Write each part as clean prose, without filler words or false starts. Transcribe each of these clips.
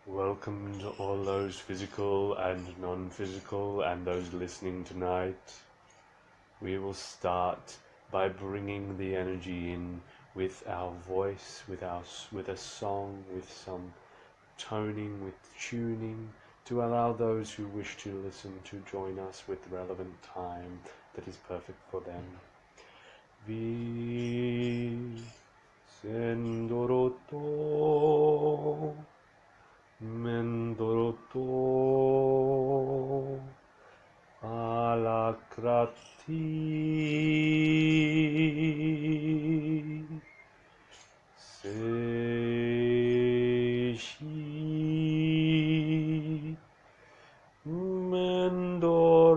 Welcome to all those physical and non-physical and those listening tonight. We will start by bringing the energy in with our voice, with a song, with some toning, with tuning, to allow those who wish to listen to join us with relevant time that is perfect for them. Vi sendoroto Mendoroto alakrati Seishi Mendoraku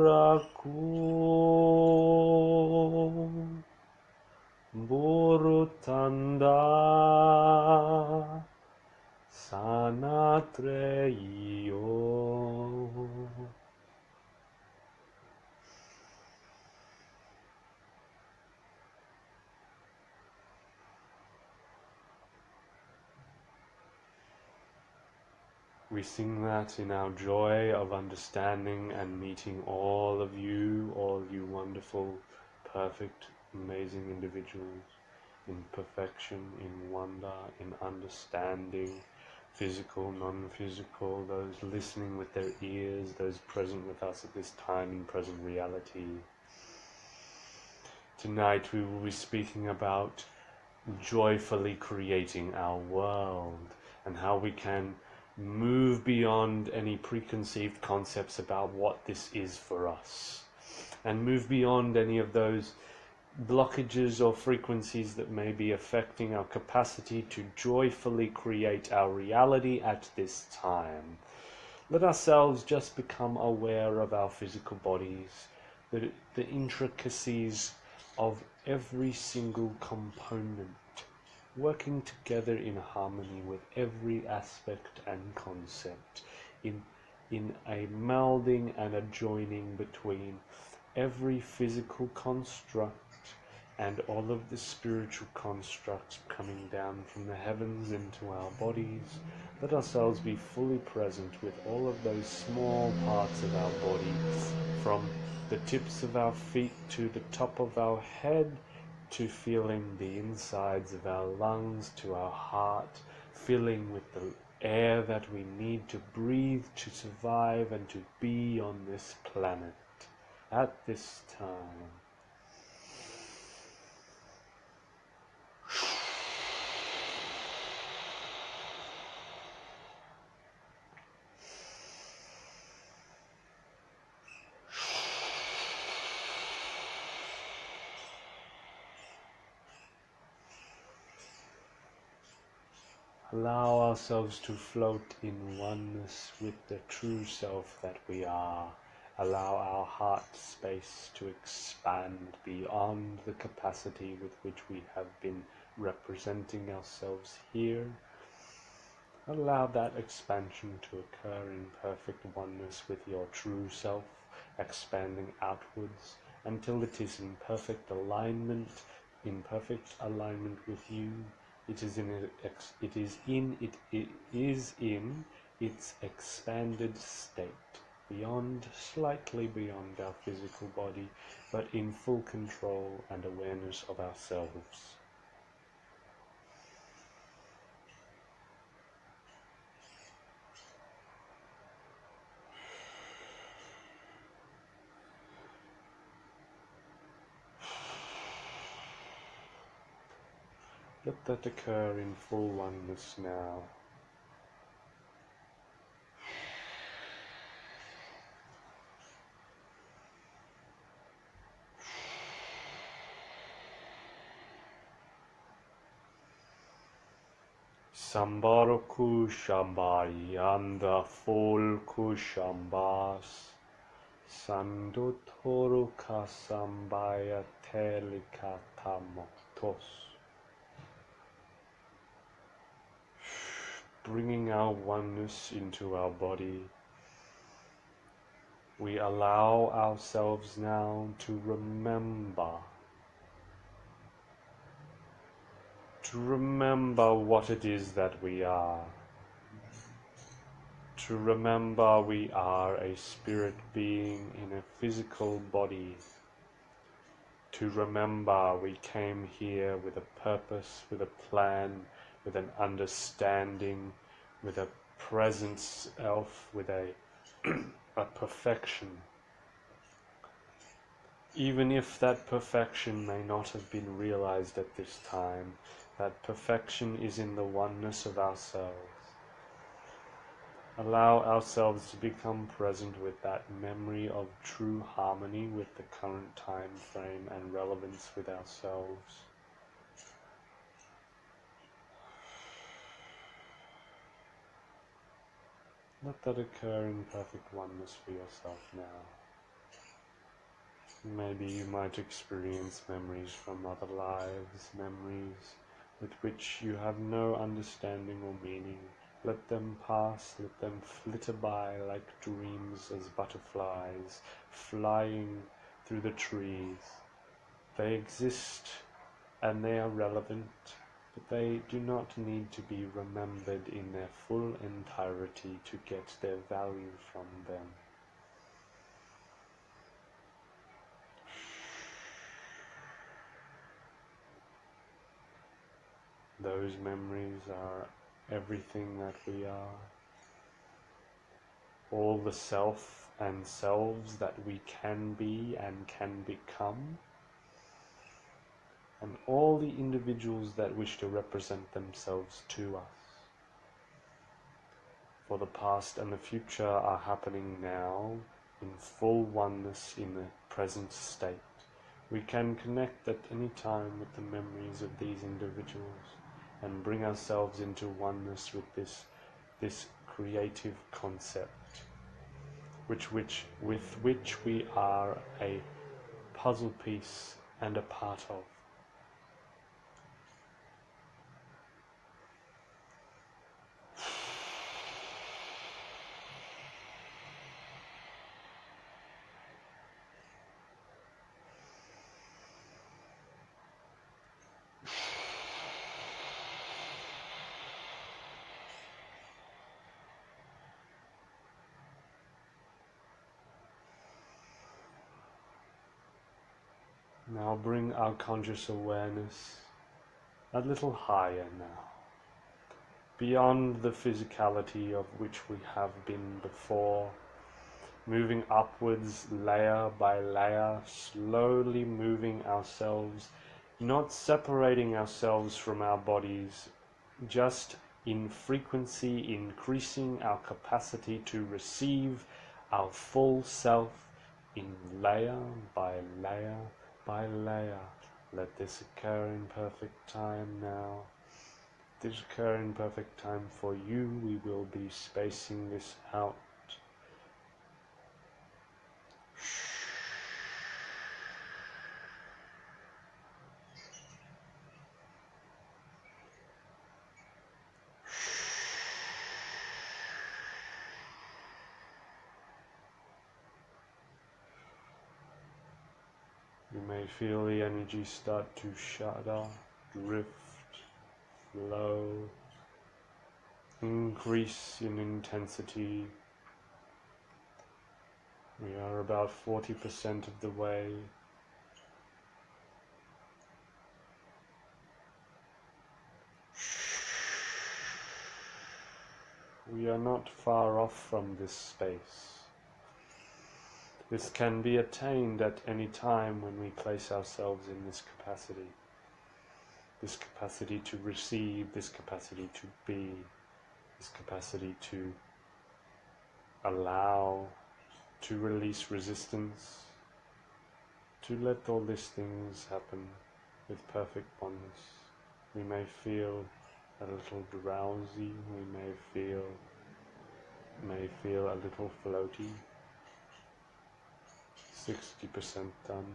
Borotanda Sanatreyo. We sing that in our joy of understanding and meeting all you wonderful, perfect, amazing individuals in perfection, in wonder, in understanding, physical, non-physical, those listening with their ears, those present with us at this time in present reality. Tonight we will be speaking about joyfully creating our world and how we can move beyond any preconceived concepts about what this is for us, and move beyond any of those blockages or frequencies that may be affecting our capacity to joyfully create our reality at this time. Let ourselves just become aware of our physical bodies, the intricacies of every single component, working together in harmony with every aspect and concept, in a melding and a joining between every physical construct and all of the spiritual constructs coming down from the heavens into our bodies. Let ourselves be fully present with all of those small parts of our body, from the tips of our feet to the top of our head, to feeling the insides of our lungs, to our heart, filling with the air that we need to breathe, to survive and to be on this planet at this time. Allow ourselves to float in oneness with the true self that we are. Allow our heart space to expand beyond the capacity with which we have been representing ourselves here. Allow that expansion to occur in perfect oneness with your true self, expanding outwards until it is in perfect alignment with you. It is in its expanded state, slightly beyond our physical body, but in full control and awareness of ourselves. Let that occur in full oneness now. Sambaroku Shambayanda Folku Shambas Sandotoru Kasambaya Telikatamotos. Bringing our oneness into our body, we allow ourselves now to remember what it is that we are. To remember we are a spirit being in a physical body. To remember we came here with a purpose, with a plan, with an understanding, with a present self, with a perfection. Even if that perfection may not have been realized at this time, that perfection is in the oneness of ourselves. Allow ourselves to become present with that memory of true harmony with the current time frame and relevance with ourselves. Let that occur in perfect oneness for yourself now. Maybe you might experience memories from other lives, memories with which you have no understanding or meaning. Let them pass, let them flitter by like dreams as butterflies flying through the trees. They exist and they are relevant, but they do not need to be remembered in their full entirety to get their value from them. Those memories are everything that we are. All the self and selves that we can be and can become. And all the individuals that wish to represent themselves to us. For the past and the future are happening now in full oneness in the present state. We can connect at any time with the memories of these individuals and bring ourselves into oneness with this creative concept, with which we are a puzzle piece and a part of. Now bring our conscious awareness a little higher now, beyond the physicality of which we have been before, moving upwards layer by layer, slowly moving ourselves, not separating ourselves from our bodies, just in frequency increasing our capacity to receive our full self in layer by layer by layer. Let this occur in perfect time now. This occur in perfect time for you. We will be spacing this out. You may feel the energy start to shudder, drift, flow, increase in intensity. We are about 40% of the way. We are not far off from this space. This can be attained at any time when we place ourselves in this capacity to receive, this capacity to be, this capacity to allow, to release resistance, to let all these things happen with perfect oneness. We may feel a little drowsy, we may feel a little floaty. 60% done.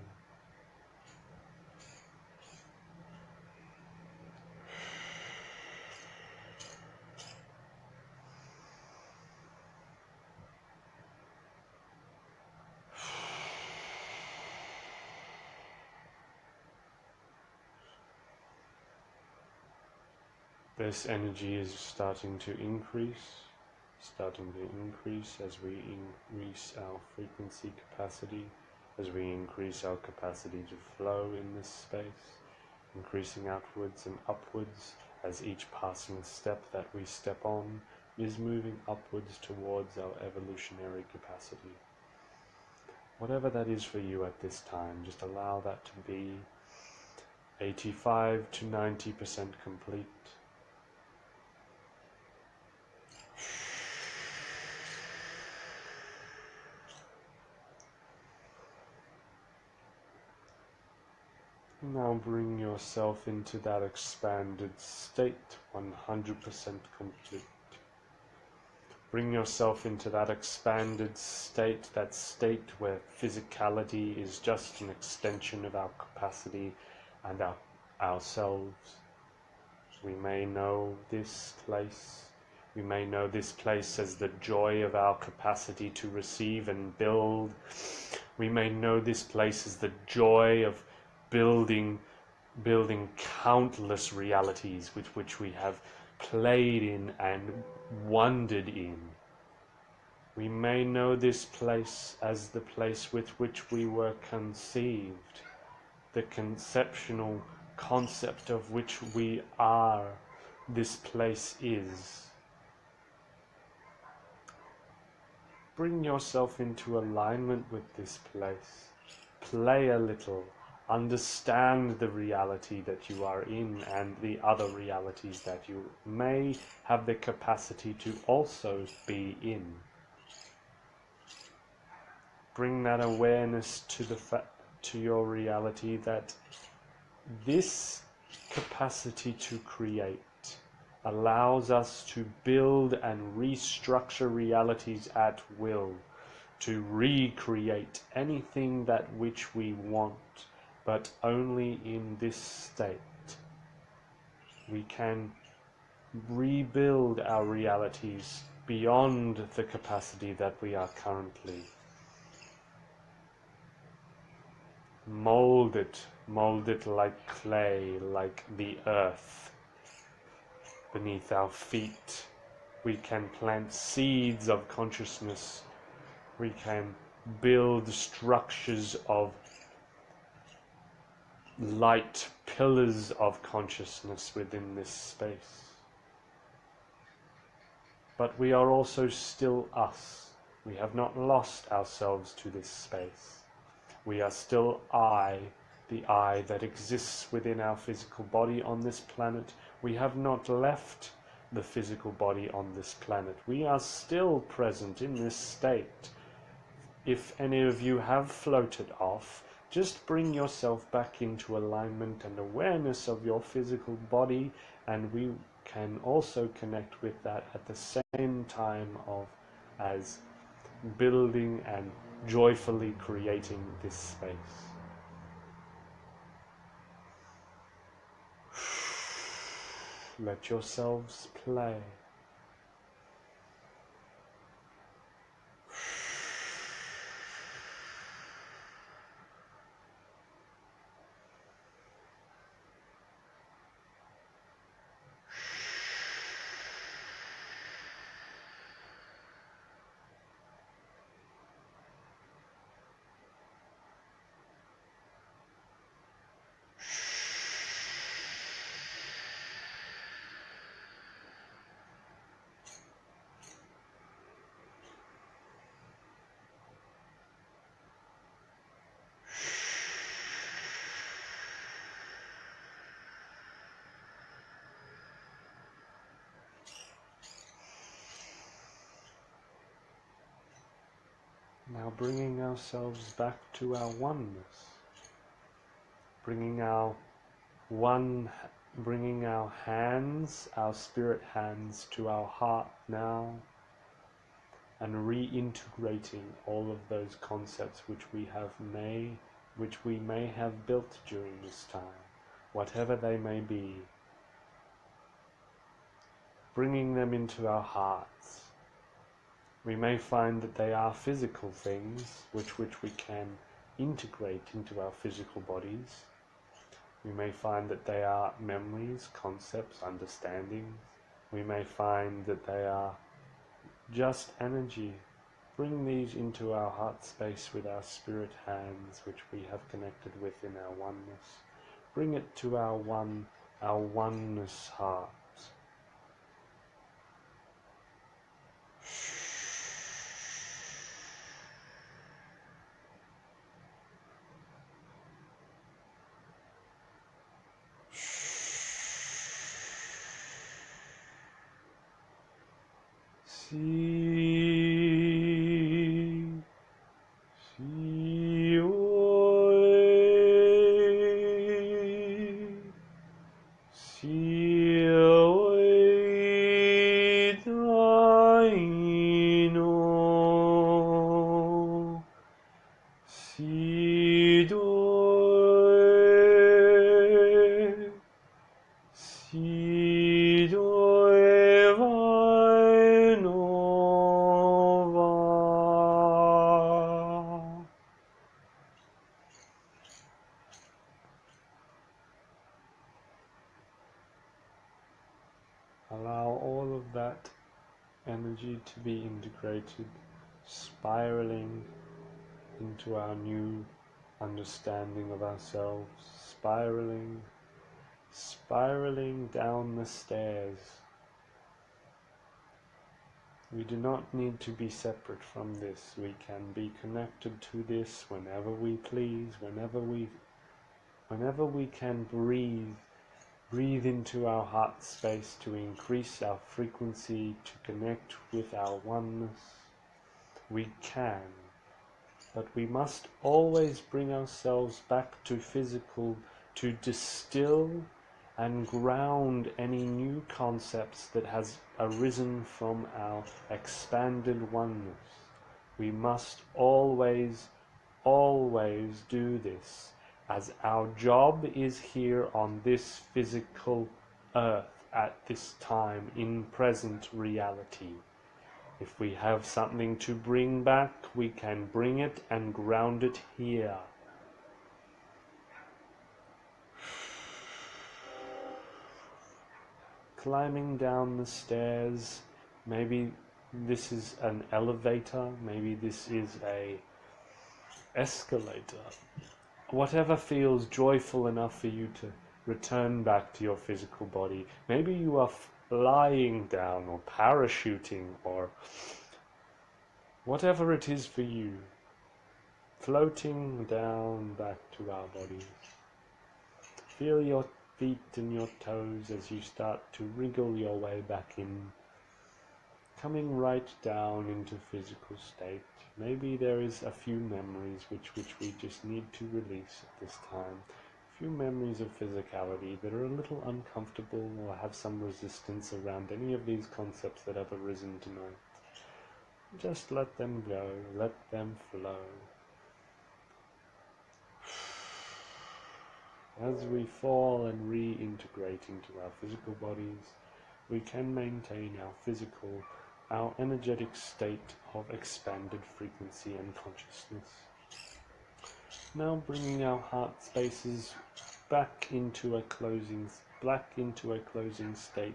This energy is starting to increase, starting to increase as we increase our frequency capacity, as we increase our capacity to flow in this space, increasing outwards and upwards as each passing step that we step on is moving upwards towards our evolutionary capacity. Whatever that is for you at this time, just allow that to be 85 to 90% complete. Now bring yourself into that expanded state, 100% complete. Bring yourself into that expanded state, that state where physicality is just an extension of our capacity and ourselves. We may know this place. We may know this place as the joy of our capacity to receive and build. We may know this place as the joy of building countless realities with which we have played in and wondered in. We may know this place as the place with which we were conceived, the conceptual concept of which we are, this place is. Bring yourself into alignment with this place. Play a little. Understand the reality that you are in and the other realities that you may have the capacity to also be in. Bring that awareness to your reality that this capacity to create allows us to build and restructure realities at will, to recreate anything that which we want, but only in this state. We can rebuild our realities beyond the capacity that we are currently. Mold it like clay, like the earth beneath our feet. We can plant seeds of consciousness. We can build structures of light, pillars of consciousness within this space. But we are also still us. We have not lost ourselves to this space. We are still I, the I that exists within our physical body on this planet. We have not left the physical body on this planet. We are still present in this state. If any of you have floated off, just bring yourself back into alignment and awareness of your physical body, and we can also connect with that at the same time as building and joyfully creating this space. Let yourselves play. Now bringing ourselves back to our oneness, bringing our hands, our spirit hands, to our heart now, and reintegrating all of those concepts which we may have built during this time, whatever they may be, bringing them into our hearts. We may find that they are physical things which we can integrate into our physical bodies. We may find that they are memories, concepts, understandings. We may find that they are just energy. Bring these into our heart space with our spirit hands, which we have connected with in our oneness. Bring it to our oneness heart. Allow all of that energy to be integrated, spiraling into our new understanding of ourselves, spiraling down the stairs. We do not need to be separate from this. We can be connected to this whenever we please, whenever we can breathe into our heart space to increase our frequency, to connect with our oneness. We can, but we must always bring ourselves back to physical, to distill and ground any new concepts that has arisen from our expanded oneness. We must always do this, as our job is here on this physical earth at this time in present reality. If we have something to bring back, we can bring it and ground it here. Climbing down the stairs, maybe this is an elevator, maybe this is a escalator. Whatever feels joyful enough for you to return back to your physical body. Maybe you are flying down or parachuting or whatever it is for you, floating down back to our bodies. Feel your feet and your toes as you start to wriggle your way back in, coming right down into physical state. Maybe there is a few memories which we just need to release at this time. A few memories of physicality that are a little uncomfortable or have some resistance around any of these concepts that have arisen tonight. Just let them go, let them flow. As we fall and reintegrate into our physical bodies, we can maintain our energetic state of expanded frequency and consciousness. Now bringing our heart spaces back into a closing state,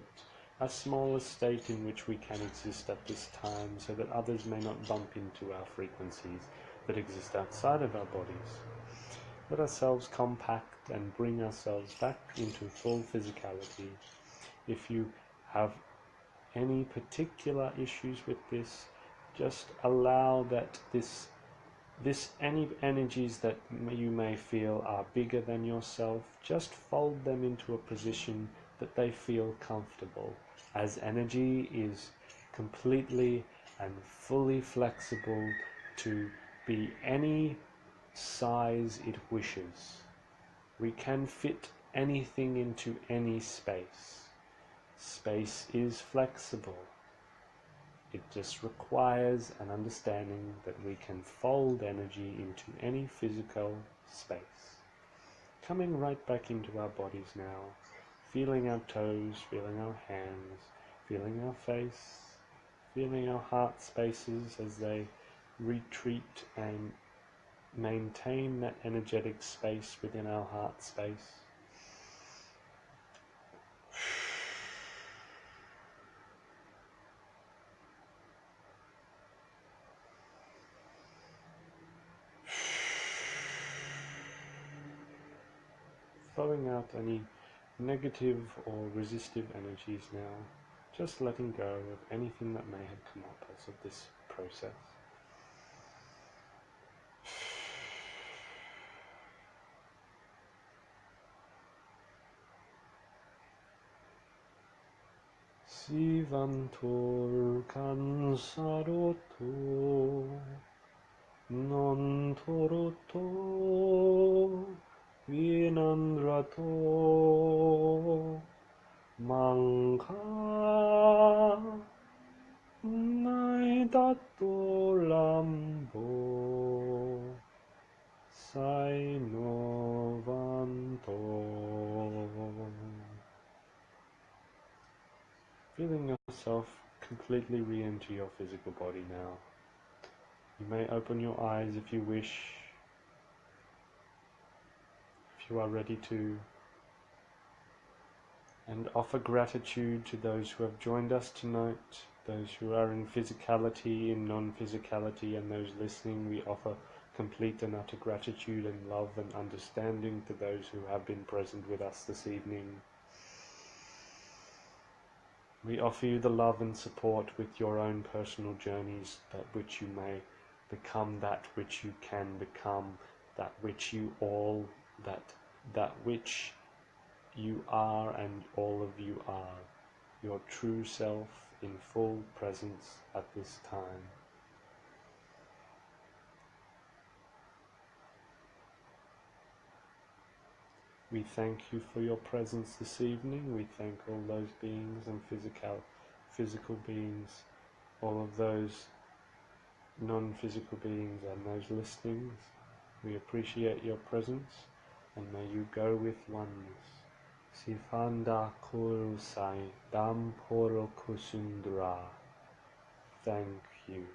a smaller state in which we can exist at this time, so that others may not bump into our frequencies that exist outside of our bodies. Let ourselves compact and bring ourselves back into full physicality. If you have any particular issues with this, just allow that any energies that you may feel are bigger than yourself, just fold them into a position that they feel comfortable, as energy is completely and fully flexible to be any size it wishes. We can fit anything into any space. Space is flexible. It just requires an understanding that we can fold energy into any physical space. Coming right back into our bodies now, feeling our toes, feeling our hands, feeling our face, feeling our heart spaces as they retreat and maintain that energetic space within our heart space. throwing out any negative or resistive energies now, just letting go of anything that may have come up as of this process. Sivantor cansaroto non toroto vinandrato manca naidato lambo sai novanto. Feeling yourself completely re-enter your physical body now. You may open your eyes if you wish, if you are ready to, and offer gratitude to those who have joined us tonight, those who are in physicality, in non-physicality, and those listening. We offer complete and utter gratitude and love and understanding to those who have been present with us this evening. We offer you the love and support with your own personal journeys, that which you may become that which you can become, that which you all, that which you are and all of you are, your true self in full presence at this time. We thank you for your presence this evening. We thank all those beings and physical beings, all of those non-physical beings and those listenings. We appreciate your presence, and may you go with oneness. Sifanda Kurusai Dam Poro Kusundra. Thank you.